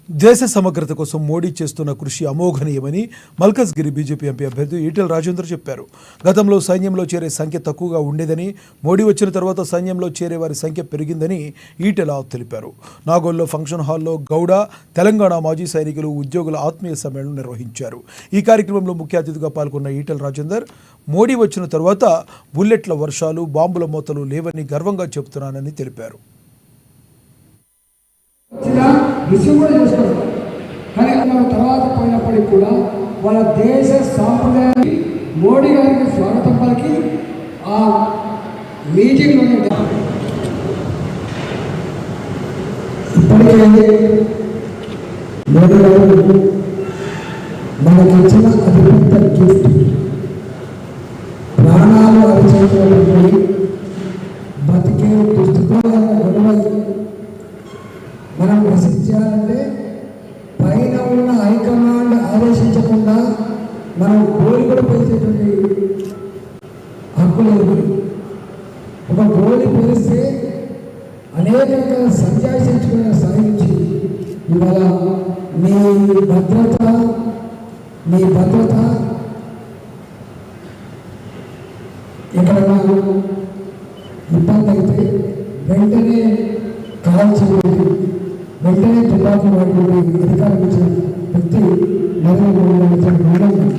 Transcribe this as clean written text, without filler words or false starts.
దేశ సమగ్రత కోసం మోడీ చేస్తున్న కృషి అమోఘనీయమని మల్కజ్గిరి బీజేపీ ఎంపీ అభ్యర్థి ఈటెల రాజేందర్ చెప్పారు. గతంలో సైన్యంలో చేరే సంఖ్య తక్కువగా ఉండేదని, మోడీ వచ్చిన తర్వాత సైన్యంలో చేరే వారి సంఖ్య పెరిగిందని ఈటెల తెలిపారు. నాగోల్లో ఫంక్షన్ హాల్లో గౌడ, తెలంగాణ మాజీ సైనికులు, ఉద్యోగుల ఆత్మీయ సమ్మేళనం నిర్వహించారు. ఈ కార్యక్రమంలో ముఖ్య అతిథిగా పాల్గొన్న ఈటెల రాజేందర్ మోడీ వచ్చిన తర్వాత బుల్లెట్ల వర్షాలు, బాంబుల మోతలు లేవని గర్వంగా చెబుతున్నానని తెలిపారు. రిసీవ్ కూడా చేసుకోవాలి. కానీ మన తర్వాత పోయినప్పటికీ కూడా వాళ్ళ దేశ సాంప్రదాయాన్ని మోడీ గారికి స్వాగతం పలికి ఆ మీటింగ్లోనే ఇప్పటికే మోడీ గారు మనకి ఇచ్చిన అతిపెద్ద గిఫ్ట్ ప్రాణాలు అరిచేటువంటి బతికే దృష్టికోణాల గొడవ మనం ప్రసిద్ధించాలంటే పైన ఉన్న హైకమాండ్ ఆదేశించకుండా మనం గోలి కూడా పేల్చేటువంటి హక్కు లేదు. ఒక గోలి పేలిస్తే అనేక రకాల సంజాయించుకునే సాధించి ఇవాళ మీ భద్రత ఎక్కడన్నా ఇబ్బంది అయితే వెంటనే కాల్ చేయండి, వెంటనే తుపాకీ వాడుకునే అధికారం ఇచ్చిన వ్యక్తి నరేంద్ర మోడీ గారు.